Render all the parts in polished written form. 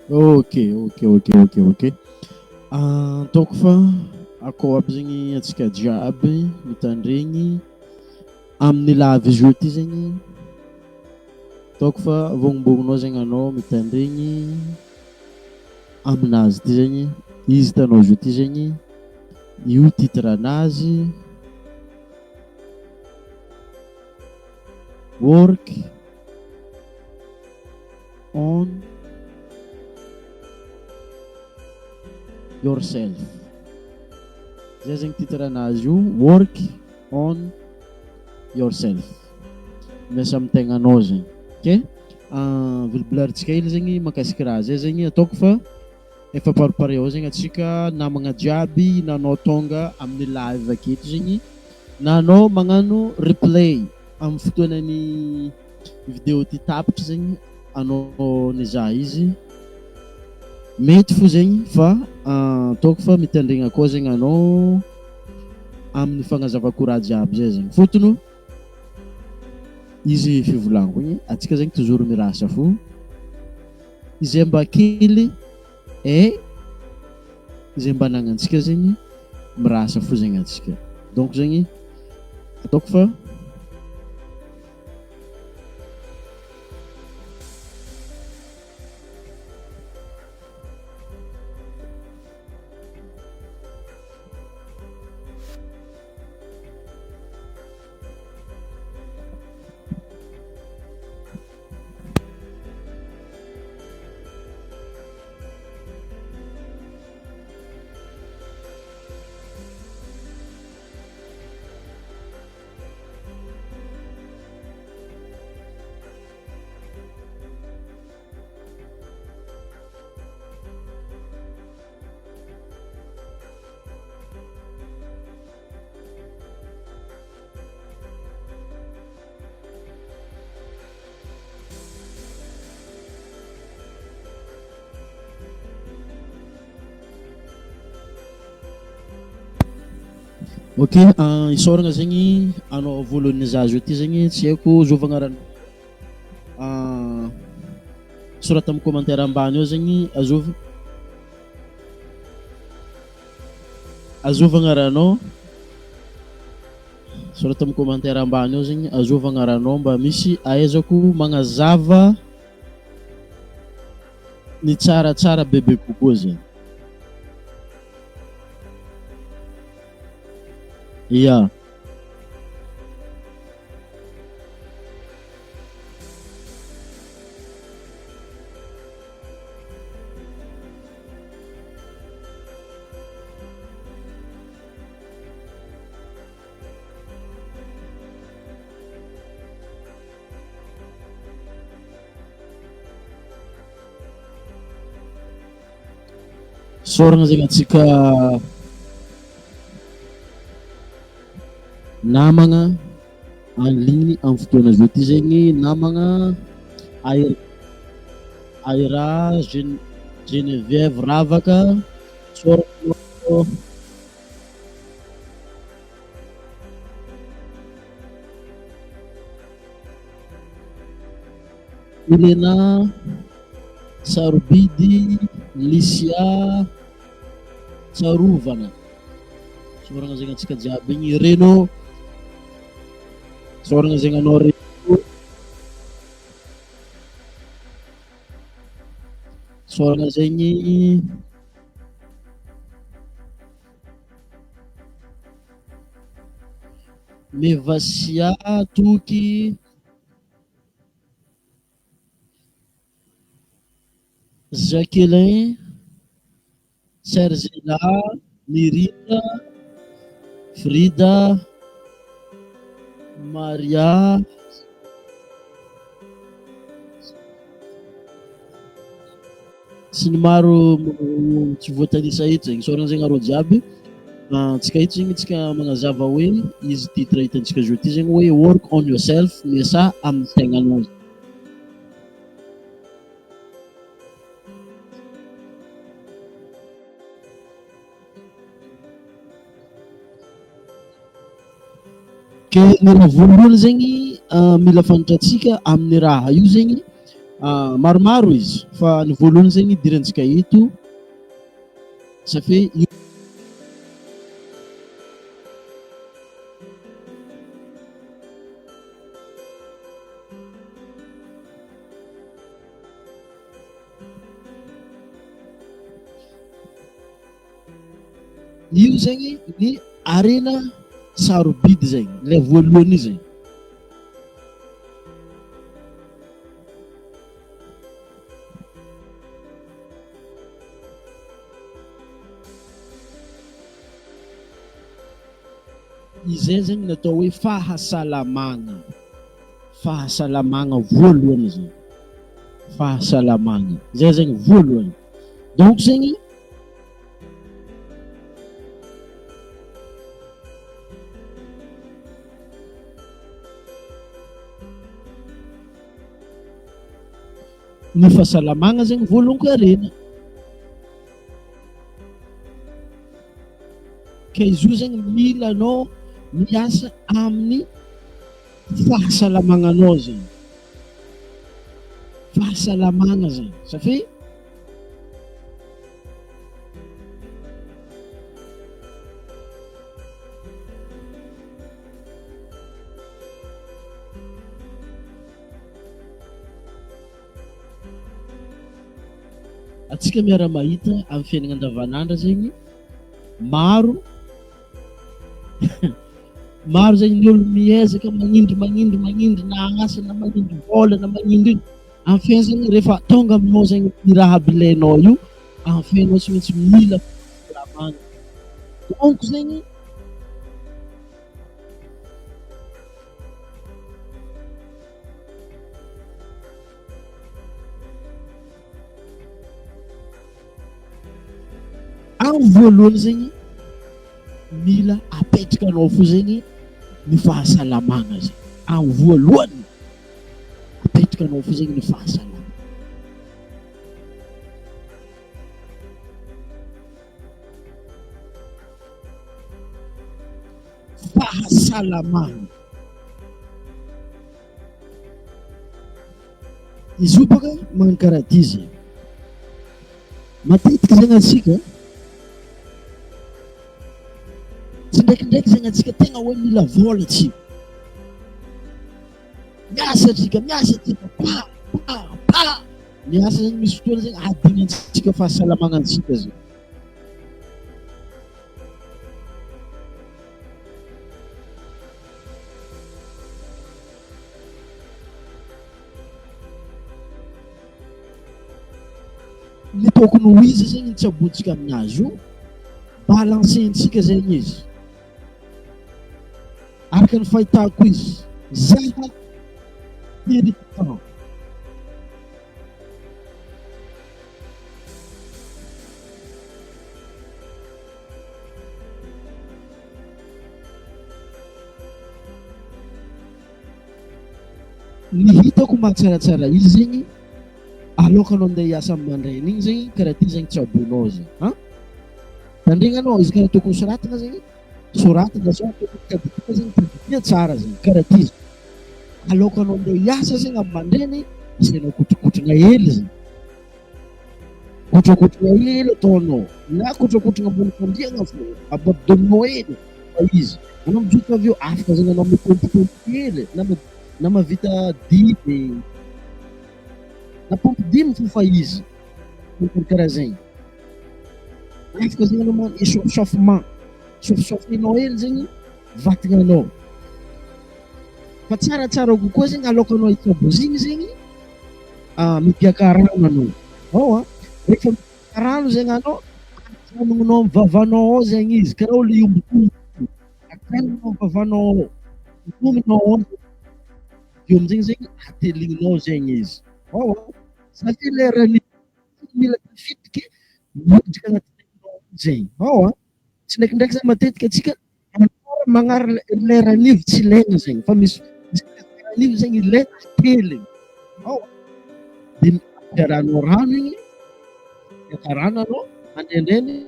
Ok. Ataoko fa akao aby zegny antsika jiaby mitandregny amin'ny live jeu ty zegny. Ataoko fa vognimbognonao zegny anao mitandregny aminazy ty zegny. Izy hitanao jeu ty zegny, io titre anazy work on yourself. Zay zegny titre anazy io, work on yourself. Miasa amin'ny tegnanao zegny. Ok, vilibolarintsika hely zegny mahakasiky raha zay zegny. Ataoko fa efa paripareo zegny atsika namagna jiaby, nanao tonga amin'ny live aketo zegny, nanao magnano replay amin'ny fotoanan'ny vidéo ty tapitra zegny, anao nizaha izy mety fo zegny fa ataoko fa mitandregny akao zegny anao amin'ny fagnazavako raha jiaby zay zegny. Fotony izy fivolagnako igny atsika zegny toujours mirasa fo izay mba kely izay mba anagnantsika zegny mirasa fo zegny atsika. Donc zegny ataoko fa ok, isaoragna zegny anao voalohany za jeu ty zegny, tsy haiko zovagna raha sorata amin'ny commentaire ambany ao zegny azovagna rahanao, sorata amin'ny commentaire ambany ao zegny azovagna rahanao mba misy ahaizako magnazava ny tsaratsara bebe kokoa zegny. Yeah. Soragna zegny atsika namagna en ligne amin'ny fotoana zao ty zegny, namagna Aira Geneviève Ravaka, soragna Elena Sarobidy Licia Tsarovana, soragna zegny atsika jiaby igny. Reno, soragna zegny anao Reno, soragna zegny Mevasia Toky, Jacqueline Serzela, Mirita, Frida, Maria, sy ny maro tsy voatanisa eto zegny. Soragna zegny arô jiaby. Tsika eto zegny tsika magnazava hoe izy titre hitantsika jeu ty zegny hoe work on yourself, miasa amin'ny tegnanao. Ke ny raha voalohany zegny mila fantatratsika amin'ny raha io zegny Maromaro izy fa ny voalohany zegny idirantsika eto safe io zegny ny arena sarobidy zegny le voalohany io zegny. Izay zegny natao hoe fahasalamagna voalohany zegny fahasalamagna zay zegny voalohany. Donc zegny ny fahasalamagna zegny voalohany ko arena ka izy io zegny mila anao miasa amin'ny fahasalamananao zegny fahasalamagna zegny safe atsika miara mahita amin'ny fiainana andavanandra zegny maro zegny ny olo miezaka magnindry na asa na magnindry vola na magnindry ino amin'ny fiaina zegny rehefa tonga aminao zegny ny raha abilainao io amin'ny fiainao tsy maintsy mila fahasalamagna. Donc zegny amin'ny voalohany zegny mila apetrakanao fo zegny ny fahasalamagna zegny amin'ny voalohany apetrakanao fo zegny ny fahasalamagna. Fahasalamagna izy io baka magnano karaha ty zegny matetiky zegny atsika tsy ndraikindraiky zegny atsika tegna hoe mila vola tsy miasa atsika pa miasa zegny misy fotoana zegny adinantsika fahasalamagna antsika zegny. Ny tokony ho izy zegny tsy abontsika aminazy io balansentsika zegny izy araka ny fahitako izy zaha méritant ny hitako mahatsaratsara izy zegny alokanao andeha hiasa amin'ny mandraina igny zegny karaha ty zegny tsy abonao zegny tandregnanao izy karaha tokony soratana zegny soratana sao tokony tadidia zegny tadidia tsara zegny karaha ty zegny alokanao andeha hiasa zegny amin'ny mandrainy asainao kotrokotrona hely zegny kotrokotrona hely ataonao na kotrokotrona ambony fandriagna fo abadidominao hely fa izy anao mijoka avy eo afaka zegny anao mipompipompi hely na mavita dimy na pompy dimy fo fa izy karaha zegny afaka zegny anao man échauffement chauffe-chauffe-nao hely zegny vatagnanao fa tsaratsara kokoa zegny alokanao hitsabozy zegny mipiaka rano anao ao rehefa mipiaka rano zegny anao atragnonao amin'ny vavanao ao zegny izy karaha olo iombokomboky atragnonao amin'ny vavanao ao itominao ao io amin'izegny zegny ateligninao zegny izy ao satria lerany mila tafitiky midrika agnatinao zegny ao tsy ndraikindraiky zegny matetika atsika magnary leranivo tsy ilaigna zegny fa misy leranivo zegny ilaigna tely ao dia ampiaranao rano igny miaka rano anao andraindrainy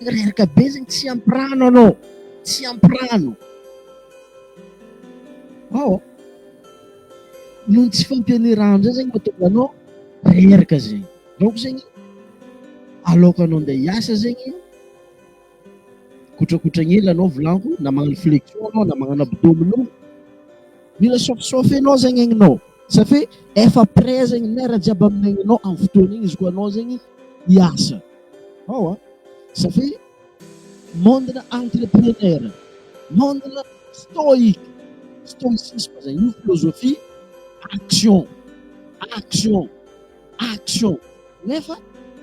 reraka be zegny tsy ampy rano anao tsy ampy rano ao noho tsy fampianirahana zay zegny mahatonga anao reraka zegny. Donc zegny aloka anao andeha hiasa zegny kotrakotragn'ila anao volaniko na magnano flexion anao na magnano abdominaux mila sofisofy anao zegny egninao satria efa prêt zegny nera jiaby amin'ny egninao amin'ny fotoana igny izy koa anao zegny hiasa ao a satria mondena entrepreneur mondena stoïque stoïcisme zegny io philosophie action action action nefa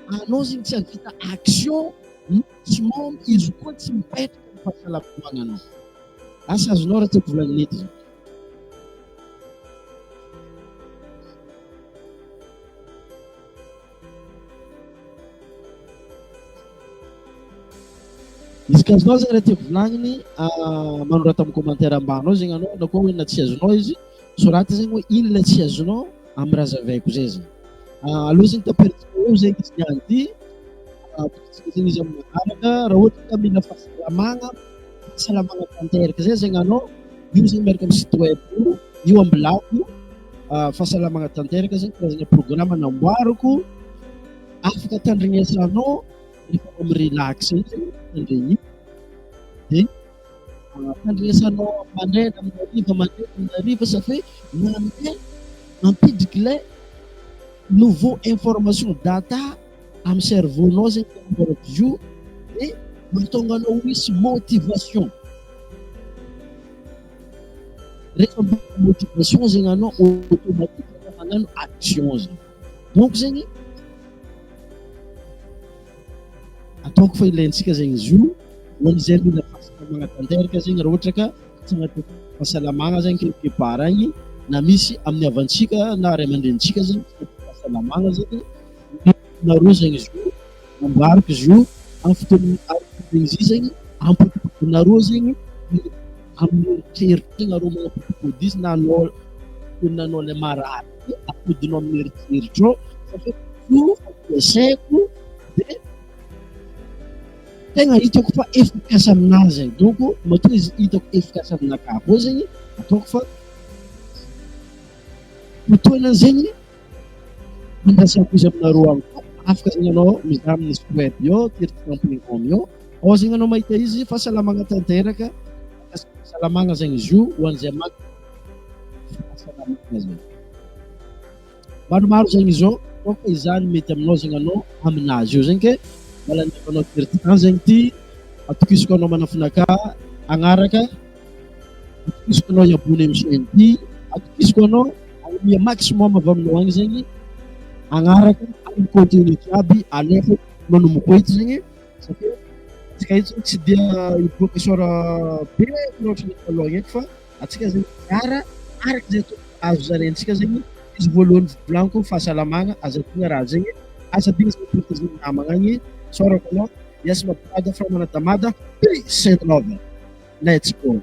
anao zegny tsy havita action tsy momba izy koa tsy mipetraka ny fahasalamananao. Asa azonao raha tiako volagnina eto zegny. Izy ka azonao zegny raha tiako volagniny manorata amin'ny commentaire ambany ao zegny anao na koa hoe na tsy azonao izy sorata zegny hoe ino la tsy azonao amin'ny raha zavaiko zay zegny. Aloha zegny taperitsika eo zegny izy niany ty atsika zegny izy amin'ny magnaraka raha ohatra ka mila fahasalamagna tanteraka zay zegny anao io zegny miaraka amin'ny site web io ambilako fahasalamagna tanteraka zegny karazagna programme namboariko afaka tandrignesanao rehefa mirelax igny zegny tandregny de tandrignesanao mandraina amin'ny hariva satria mandeha mampidriky lay nouveau information data amin'ny cerveau-nao zegny amboarako io de mahatonga anao misy motivation rehefa motivation zegny anao automatique magnano action zegny. Donc zegny ataoko fa ilaintsika zegny izy io ho an'izay mila fahasalamagna tanteraka zegny raha ohatra ka tsy agnaty fahasalamagna zegny quelque part agny na misy amin'ny havantsika na ray aman-drenitsika zegny fahasalamagna zegny nareo zegny izy io amboariko izy io amin'ny fotoana izy zegny ampodipodinareo zegny amin'ny eritreritry nareo magnapodipody izy na anao nanao le marary apodinao amin'ny eritreritry ao satria io fampiasaiko de tegna hitako fa efficace aminazy zegny. Donc mahatonga izy hitako efficace aminakahy koa zegny ataoko fa fotoana zegny andrasako izy aminareo agny koa afaka zegny anao mizaha amin'ny site web io tirticamping.com io ao zegny anao mahita izy fahasalamagna tanteraka fahasalamagna zegny izy io ho an'izay maky fahasalamagna zegny maromaro zegny izy ao donc izany mety aminao zegny anao aminazy io zegny ke malandivanao tirtican zegny ty atokisako anao manafinaka agnaraka atokisako anao iabony amin'ny chaîne ty atokisako anao agnomia maximum avy aminao agny zegny agnaraka amin'ny contenu jiaby alefa manomboka eto zegny satria atsika eto zegny tsy dia hiboaka sora be loatra ny taloha eky fa atsika zegny miara araka zay azo zarentsika zegny izy voalohany volaniko fahasalamagna azadigna raha zegny asadigna zegny porte zegny namagna agny sorako anao yes mampirada fa manadamada peace and love let's go.